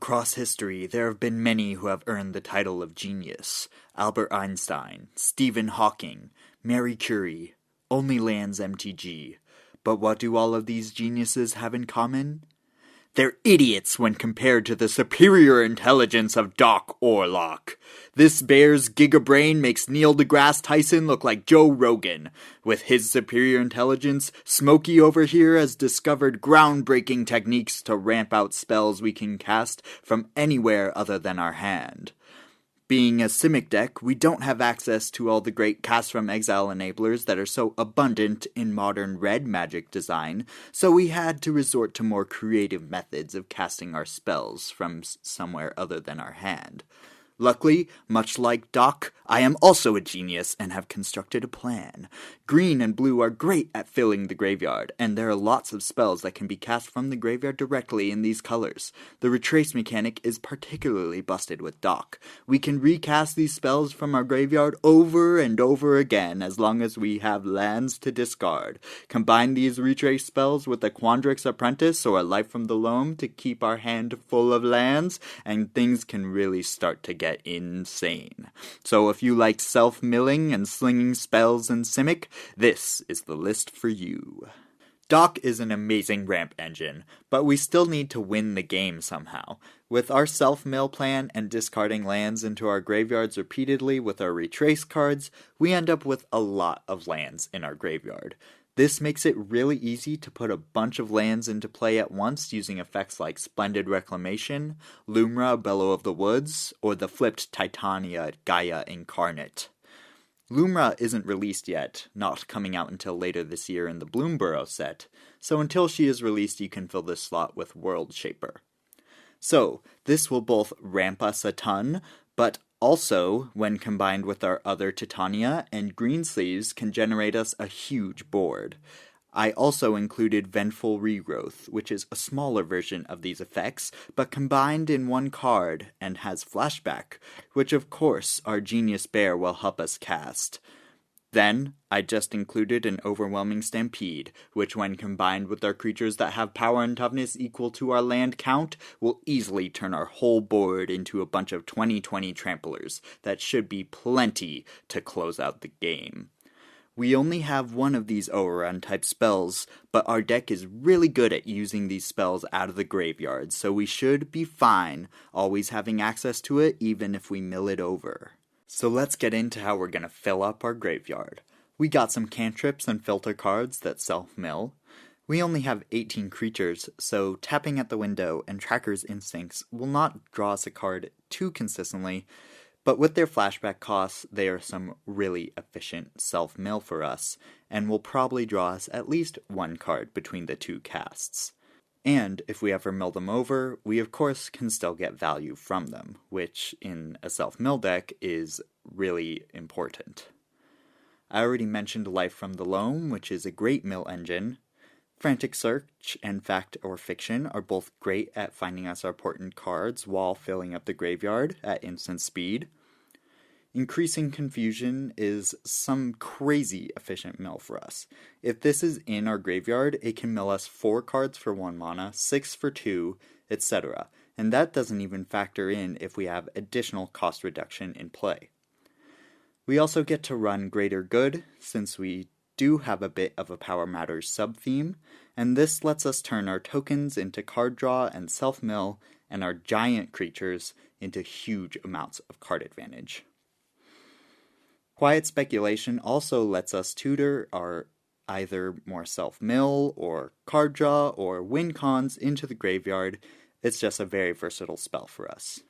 Across history, there have been many who have earned the title of genius. Albert Einstein, Stephen Hawking, Marie Curie, only Lands MTG. But what do all of these geniuses have in common? They're idiots when compared to the superior intelligence of Doc Aurlock. This bear's GIGA brain makes Neil deGrasse Tyson look like Joe Rogan. With his superior intelligence, Smokey over here has discovered groundbreaking techniques to ramp out spells we can cast from anywhere other than our hand. Being a simic deck, we don't have access to all the great Cast from Exile enablers that are so abundant in modern red magic design, so we had to resort to more creative methods of casting our spells from somewhere other than our hand. Luckily, much like Doc, I am also a genius and have constructed a plan. Green and blue are great at filling the graveyard, and there are lots of spells that can be cast from the graveyard directly in these colors. The retrace mechanic is particularly busted with Doc. We can recast these spells from our graveyard over and over again as long as we have lands to discard. Combine these retrace spells with a Quandrix Apprentice or a Life from the Loam to keep our hand full of lands, and things can really start to get insane. So if you like self-milling and slinging spells in Simic, this is the list for you. Doc is an amazing ramp engine, but we still need to win the game somehow. With our self-mill plan and discarding lands into our graveyards repeatedly with our retrace cards, we end up with a lot of lands in our graveyard. This makes it really easy to put a bunch of lands into play at once using effects like Splendid Reclamation, Lumra, Bellow of the Woods, or the flipped Titania Gaia Incarnate. Lumra isn't released yet, not coming out until later this year in the Bloomborough set, so until she is released you can fill this slot with World Shaper. So, this will both ramp us a ton, but also, when combined with our other Titania and Greensleeves, can generate us a huge board. I also included Vengeful Regrowth, which is a smaller version of these effects, but combined in one card and has Flashback, which of course our Genius Bear will help us cast. Then, I just included an Overwhelming Stampede, which when combined with our creatures that have power and toughness equal to our land count, will easily turn our whole board into a bunch of 20/20 tramplers that should be plenty to close out the game. We only have one of these overrun type spells, but our deck is really good at using these spells out of the graveyard, so we should be fine always having access to it even if we mill it over. So let's get into how we're going to fill up our graveyard. We got some cantrips and filter cards that self-mill. We only have 18 creatures, so tapping at the window and Tracker's Instincts will not draw us a card too consistently, but with their flashback costs, they are some really efficient self-mill for us, and will probably draw us at least one card between the two casts. And if we ever mill them over, we of course can still get value from them, which in a self-mill deck is really important. I already mentioned Life from the Loam, which is a great mill engine. Frantic Search and Fact or Fiction are both great at finding us our important cards while filling up the graveyard at instant speed. Increasing Confusion is some crazy efficient mill for us. If this is in our graveyard, it can mill us 4 cards for 1 mana, 6 for 2, etc. And that doesn't even factor in if we have additional cost reduction in play. We also get to run Greater Good, since we do have a bit of a Power Matters sub-theme, and this lets us turn our tokens into card draw and self-mill, and our giant creatures into huge amounts of card advantage. Quiet Speculation also lets us tutor our either more self-mill or card draw or win cons into the graveyard. It's just a very versatile spell for us.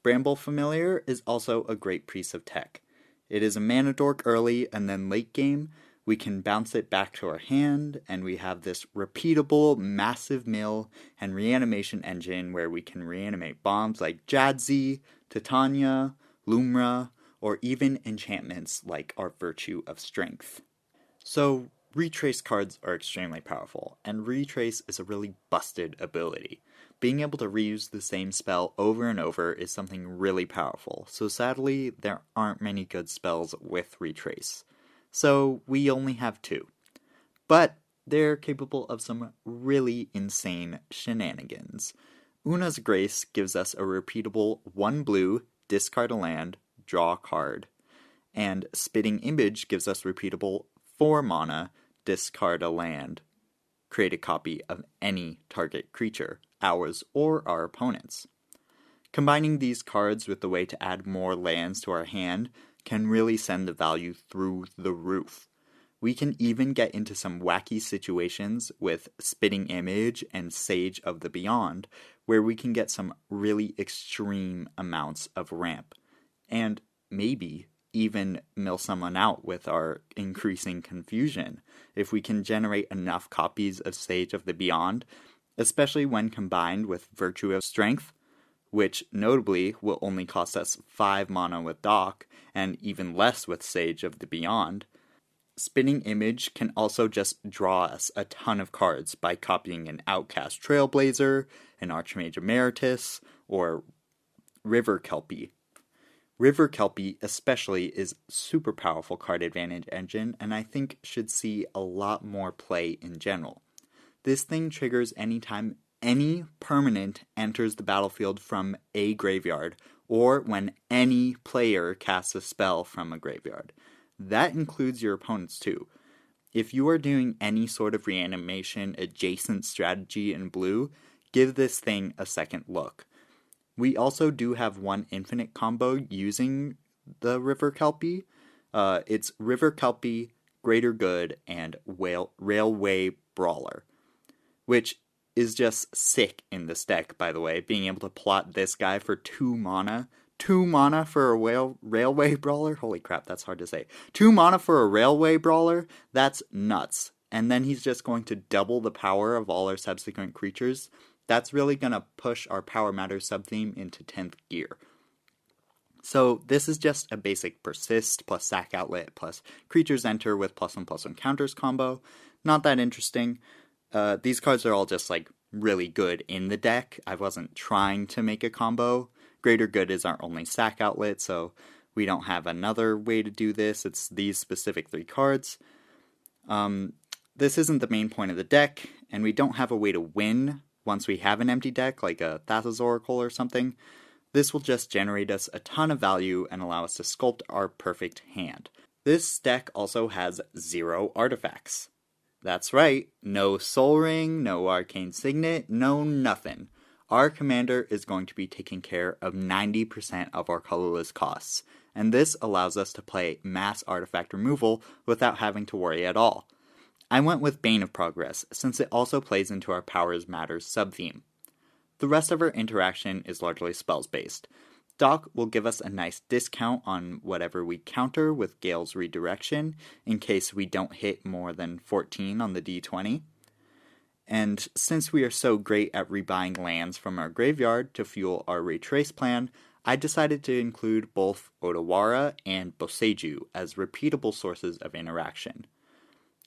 Bramble Familiar is also a great piece of tech. It is a mana dork early, and then late game, we can bounce it back to our hand, and we have this repeatable, massive mill and reanimation engine where we can reanimate bombs like Jadzi, Titania, Lumra, or even enchantments like our Virtue of Strength. So, retrace cards are extremely powerful, and retrace is a really busted ability. Being able to reuse the same spell over and over is something really powerful, so sadly, there aren't many good spells with retrace. So, we only have 2. But they're capable of some really insane shenanigans. Una's Grace gives us a repeatable 1 blue, discard a land, draw a card. And Spitting Image gives us repeatable 4 mana, discard a land, create a copy of any target creature, ours or our opponent's. Combining these cards with the way to add more lands to our hand can really send the value through the roof. We can even get into some wacky situations with Spitting Image and Sage of the Beyond, where we can get some really extreme amounts of ramp, and maybe even mill someone out with our increasing confusion if we can generate enough copies of Sage of the Beyond, especially when combined with Virtue of Strength, which notably will only cost us 5 mana with Dock, and even less with Sage of the Beyond. Spitting Image can also just draw us a ton of cards by copying an Outcast Trailblazer, an Archmage Emeritus, or River Kelpie. River Kelpie especially is super powerful card advantage engine, and I think should see a lot more play in general. This thing triggers anytime any permanent enters the battlefield from a graveyard, or when any player casts a spell from a graveyard. That includes your opponents too. If you are doing any sort of reanimation adjacent strategy in blue, give this thing a second look. We also do have one infinite combo using the River Kelpie. It's River Kelpie, Greater Good, and Railway Brawler, which is just sick in this deck, by the way, being able to plot this guy for 2 mana. 2 mana for a Railway Brawler? Holy crap, that's hard to say. 2 mana for a Railway Brawler? That's nuts. And then he's just going to double the power of all our subsequent creatures. That's really going to push our Power Matters subtheme into 10th gear. So this is just a basic Persist plus Sack Outlet plus Creatures Enter with +1/+1 counters combo. Not that interesting. These cards are all just like really good in the deck. I wasn't trying to make a combo. Greater Good is our only Sack Outlet, so we don't have another way to do this. It's these specific 3 cards. This isn't the main point of the deck, and we don't have a way to win once we have an empty deck, like a Thassa's Oracle or something. This will just generate us a ton of value and allow us to sculpt our perfect hand. This deck also has 0 artifacts. That's right, no Soul Ring, no Arcane Signet, no nothing. Our commander is going to be taking care of 90% of our colorless costs, and this allows us to play mass artifact removal without having to worry at all. I went with Bane of Progress, since it also plays into our Powers Matters subtheme. The rest of our interaction is largely spells-based. Dock will give us a nice discount on whatever we counter with Gale's Redirection, in case we don't hit more than 14 on the D20. And since we are so great at rebuying lands from our graveyard to fuel our retrace plan, I decided to include both Otawara and Boseiju as repeatable sources of interaction.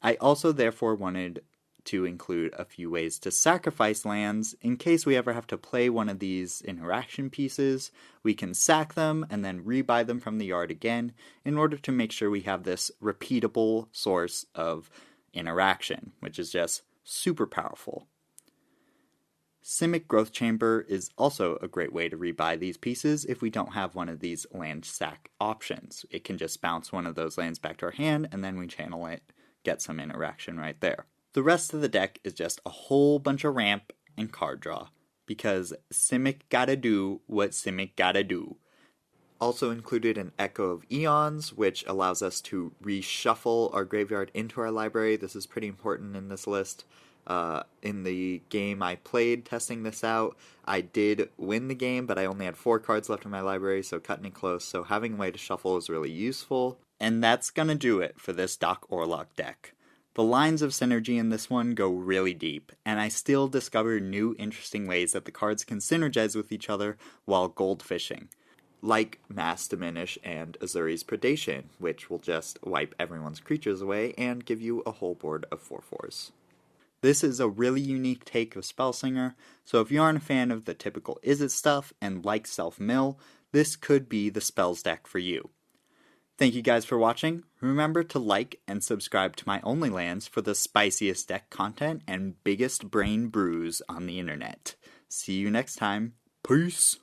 I also therefore wanted to include a few ways to sacrifice lands in case we ever have to play one of these interaction pieces. We can sack them and then rebuy them from the yard again in order to make sure we have this repeatable source of interaction, which is just super powerful. Simic Growth Chamber is also a great way to rebuy these pieces if we don't have one of these land sack options. It can just bounce one of those lands back to our hand and then we channel it, get some interaction right there. The rest of the deck is just a whole bunch of ramp and card draw, because Simic gotta do what Simic gotta do. Also included an Echo of Eons, which allows us to reshuffle our graveyard into our library. This is pretty important in this list. In the game I played testing this out, I did win the game, but I only had 4 cards left in my library, so cutting it close. So having a way to shuffle is really useful. And that's gonna do it for this Dock Aurlock deck. The lines of synergy in this one go really deep, and I still discover new interesting ways that the cards can synergize with each other while gold fishing. Like Mass Diminish and Azuri's Predation, which will just wipe everyone's creatures away and give you a whole board of 4/4s. This is a really unique take of Slinger, so if you aren't a fan of the typical Izzet stuff and like self-mill, this could be the spells deck for you. Thank you guys for watching. Remember to like and subscribe to my OnlyLands for the spiciest deck content and biggest brain brews on the internet. See you next time. Peace!